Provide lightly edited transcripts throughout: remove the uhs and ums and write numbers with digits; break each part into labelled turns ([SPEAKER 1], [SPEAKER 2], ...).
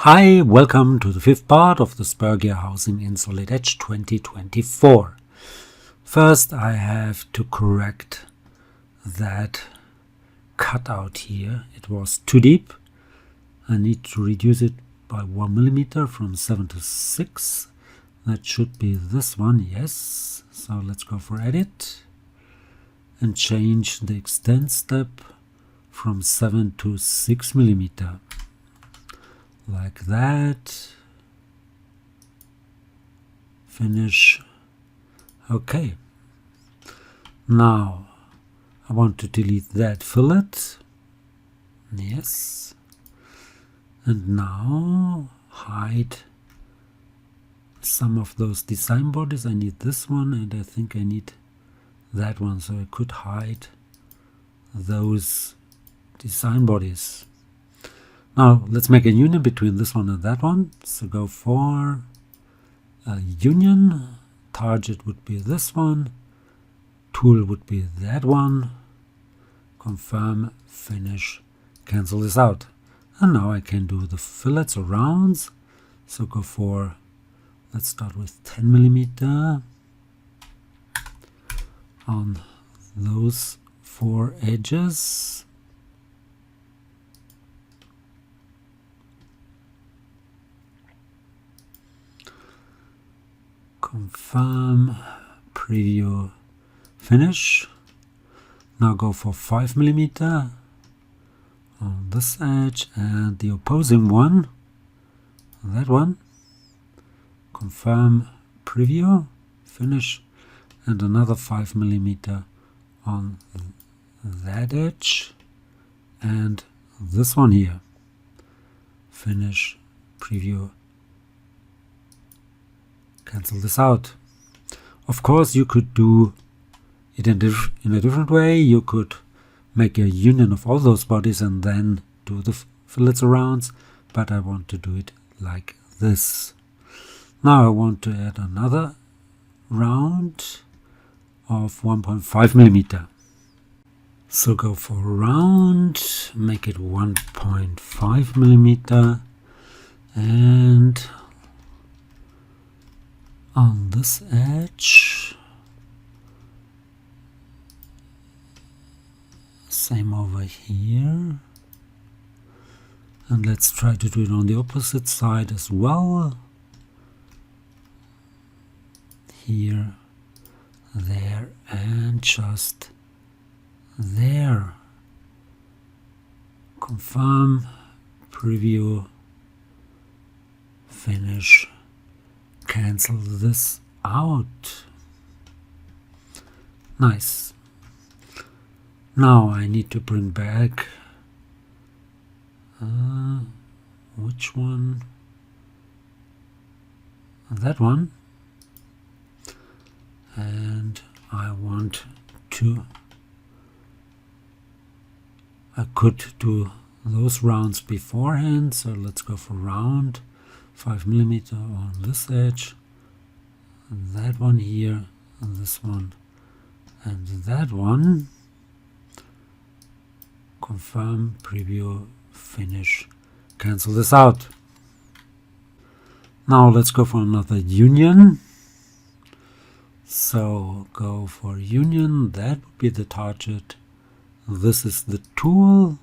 [SPEAKER 1] Hi, welcome to the fifth part of the Spur housing in SolidEdge 2024. First, I have to correct that cutout here. It was too deep. I need to reduce it by 1 millimeter from 7 to 6. That should be this one, yes. So let's go for edit and change the extend step from 7 to 6 millimeter. Like that. Finish. Okay. Now I want to delete that fillet. Yes. And now hide some of those design bodies. I need this one and I think I need that one, so I could hide those design bodies. Now let's make a union between this one and that one. So go for a union. Target would be this one. Tool would be that one. Confirm, finish, cancel this out. And now I can do the fillets or rounds. So go for, let's start with 10 millimeter on those 4 edges. Confirm, preview, finish. Now go for 5 millimeter on this edge and the opposing one, that one. Confirm, preview, finish, and another 5 millimeter on that edge and this one here. Finish, preview, cancel this out. Of course, you could do it in a different way. You could make a union of all those bodies and then do the fillets around, but I want to do it like this. Now I want to add another round of 1.5 millimeter. So go for round, make it 1.5 millimeter, and on this edge, same over here, and let's try to do it on the opposite side as well. Here, there, and just there. Confirm, preview, finish, cancel this out. Nice. Now I need to bring back which one? That one. And I want to, I could do those rounds beforehand, so let's go for round, 5 millimeter on this edge, that one here, and this one, and that one. Confirm, preview, finish, cancel this out. Now let's go for another union. So go for union, that would be the target. This is the tool.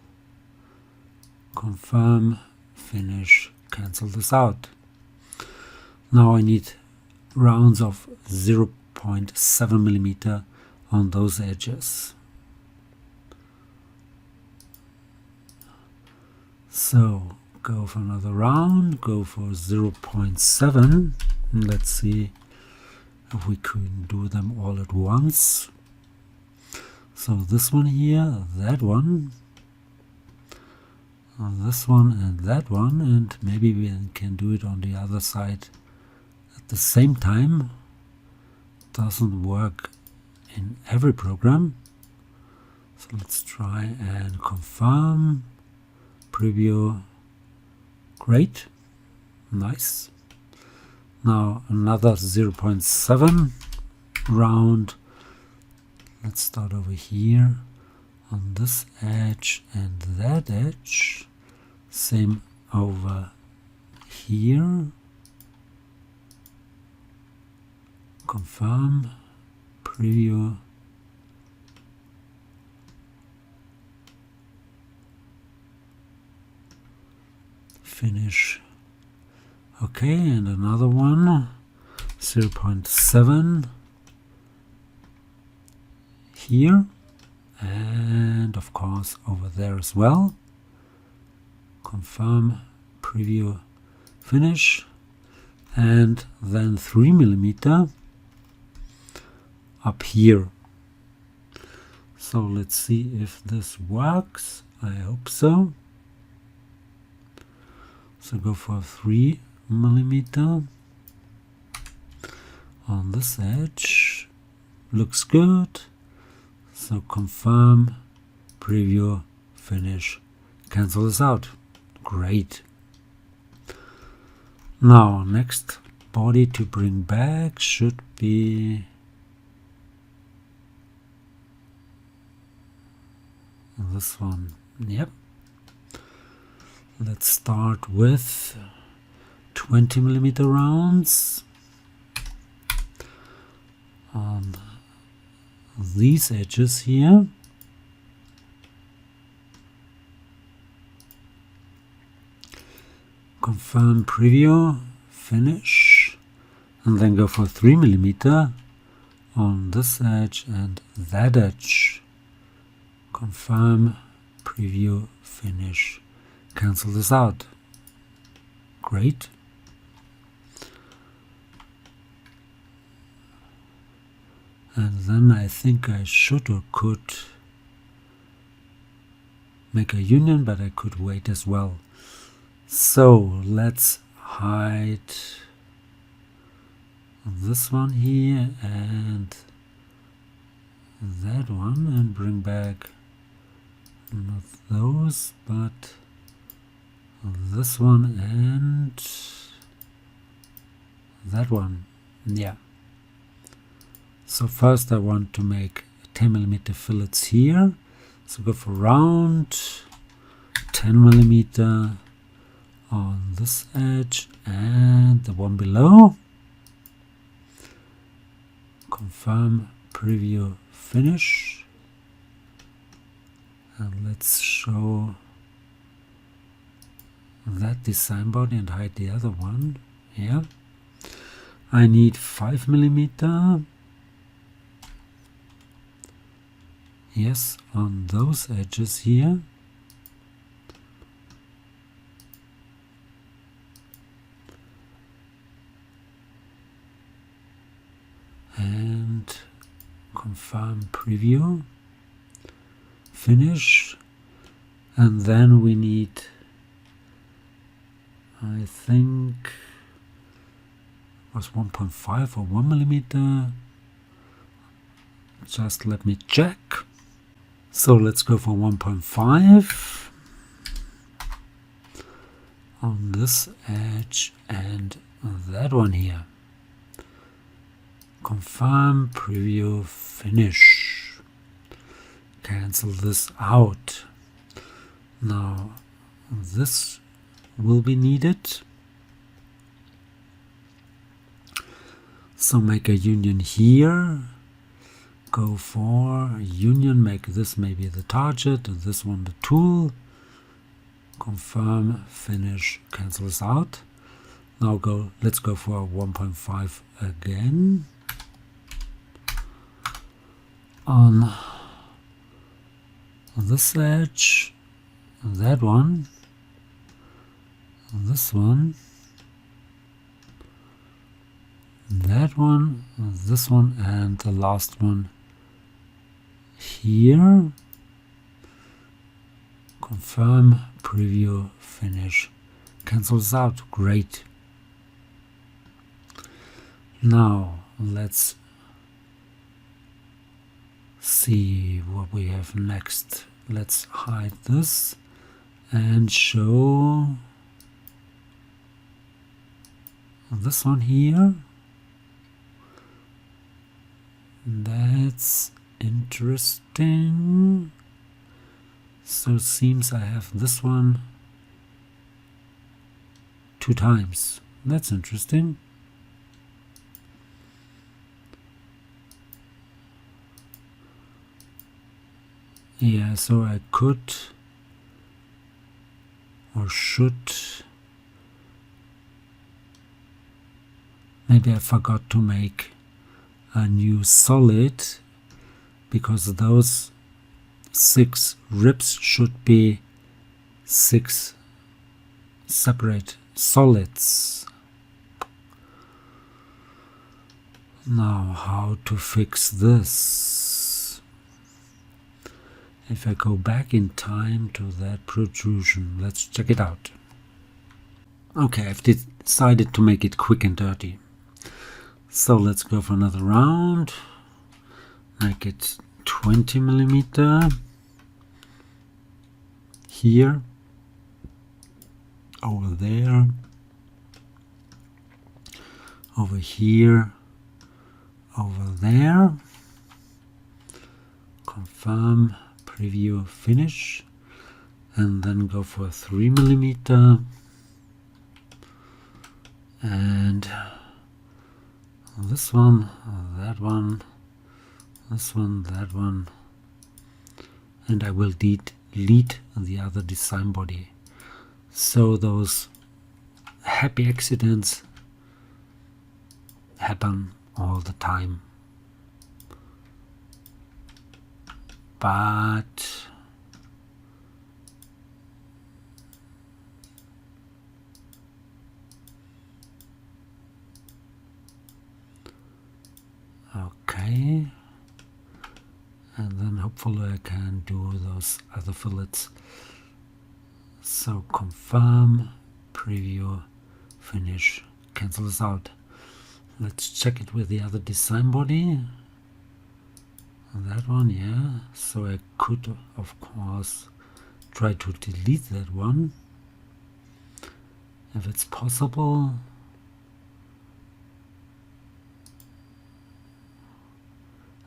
[SPEAKER 1] Confirm, finish, cancel this out. Now I need rounds of 0.7 millimeter on those edges. So go for another round, go for 0.7. Let's see if we can do them all at once. So this one here, that one, this one and that one, and maybe we can do it on the other side at the same time. Doesn't work in every program. So let's try and confirm, preview. Great, nice. Now another 0.7 round. Let's start over here on this edge and that edge. Same over here, confirm, preview, finish. Okay, and another one, 0.7 here, and of course over there as well. Confirm, preview, finish, and then 3 mm up here. So let's see if this works. I hope so. So go for 3 mm on this edge. Looks good. So confirm, preview, finish, cancel this out. Great. Now next body to bring back should be this one. Yep. Let's start with 20 mm rounds on these edges here. Confirm, preview, finish, and then go for 3 mm on this edge and that edge. Confirm, preview, finish, cancel this out. Great. And then I think I should or could make a union, but I could wait as well. So let's hide this one here and that one and bring back not those, but this one and that one. Yeah. So first I want to make 10 mm fillets here. So go for round 10 mm on this edge and the one below. Confirm, preview, finish. And let's show that design body and hide the other one. Yeah. I need 5 mm. Yes, on those edges here. And confirm, preview, finish, and then we need, I think it was 1.5 or 1 mm. Just let me check. So let's go for 1.5 on this edge and that one here. Confirm, preview, finish. Cancel this out. Now this will be needed. So make a union here. Go for union, make this maybe the target and this one the tool. Confirm, finish, cancel this out. Now let's go for 1.5 again. On this edge, that one, this one, that one, this one, and the last one here. Confirm, preview, finish, cancel this out. Great. Now let's see what we have next. Let's hide this and show this one here. That's interesting. So it seems I have this one 2 times. That's interesting. Yeah, so I could or should, maybe I forgot to make a new solid, because those 6 ribs should be 6 separate solids. Now, how to fix this? If I go back in time to that protrusion, let's check it out. Okay, I've decided to make it quick and dirty. So let's go for another round. Make it 20 millimeter. Here, over there, over here, over there. Confirm, preview, finish, and then go for 3 millimeter. And this one, that one, this one, that one, and I will delete the other design body. So those happy accidents happen all the time. But okay, and then hopefully I can do those other fillets. So confirm, preview, finish, cancel this out. Let's check it with the other design body. That one, yeah. So I could, of course, try to delete that one if it's possible.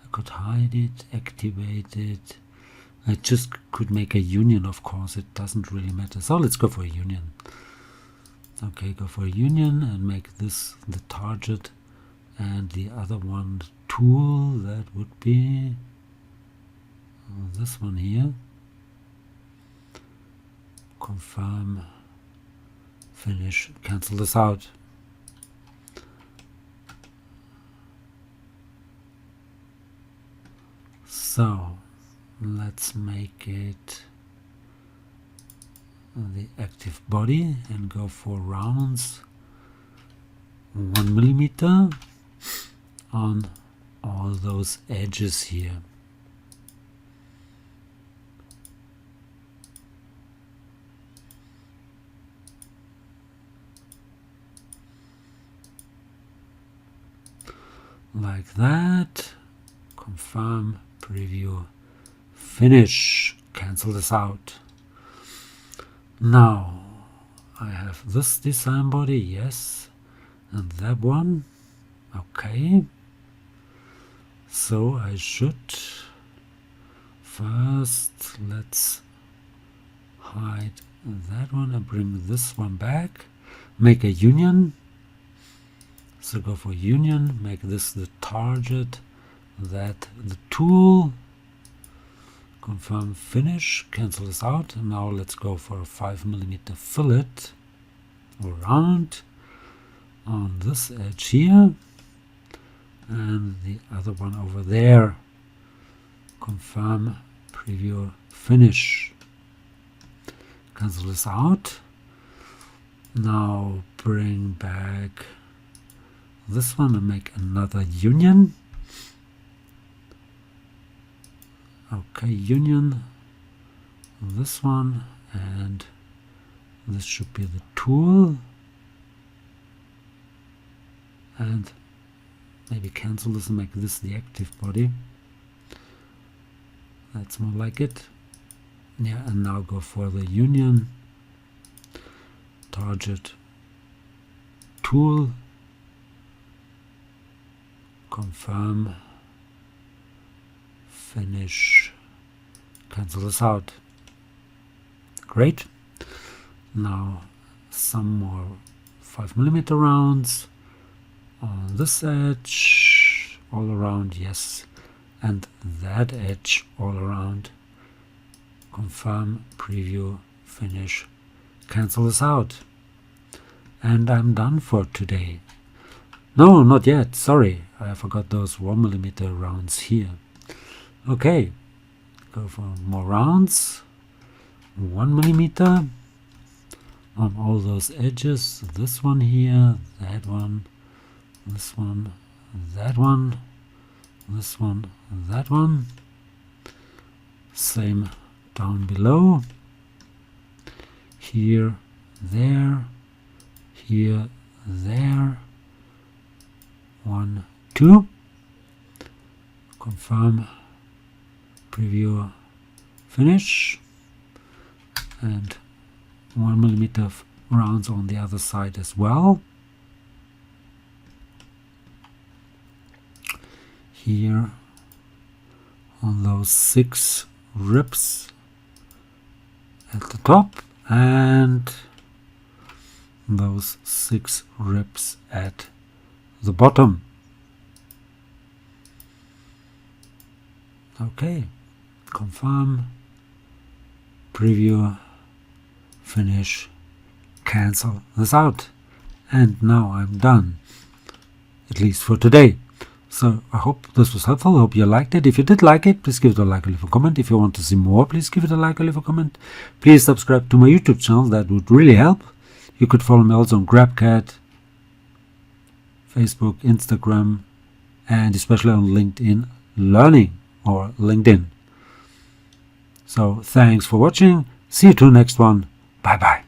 [SPEAKER 1] I could hide it, activate it. I just could make a union, of course, it doesn't really matter. So let's go for a union. Okay, go for a union and make this the target and the other one the tool. That would be this one here. Confirm, finish, cancel this out. So let's make it the active body and go for rounds 1 millimeter on all those edges here. Like that. Confirm, preview, finish, cancel this out. Now I have this design body, yes, and that one, okay. So I should first, let's hide that one and bring this one back, make a union. So go for union, make this the target, that the tool, confirm, finish, cancel this out. And now let's go for a 5 millimeter fillet around on this edge here and the other one over there. Confirm, preview, finish, cancel this out. Now bring back this one and make another union. Okay, union, this one, and this should be the tool, and maybe cancel this and make this the active body. That's more like it. Yeah, and now go for the union, target, tool, confirm, finish, cancel this out. Great. Now some more 5mm rounds on this edge all around, yes, and that edge all around. Confirm, preview, finish, cancel this out, and I'm done for today. No, not yet, sorry, I forgot those 1mm rounds here. Okay, go for more rounds, 1mm on all those edges, this one here, that one, this one, that one, this one, that one. Same down below, here, there, here, there, 1, 2, confirm, preview, finish, and 1mm rounds on the other side as well. Here on those 6 ribs at the top and those 6 ribs at the bottom. Okay, confirm, preview, finish, cancel this out, and now I'm done, at least for today. So I hope this was helpful. I hope you liked it. If you did like it, please give it a like or leave a comment. If you want to see more, please give it a like or leave a comment. Please subscribe to my YouTube channel. That would really help. You could follow me also on GrabCAD, Facebook, Instagram, and especially on LinkedIn Learning or LinkedIn. So thanks for watching. See you to the next one. Bye bye.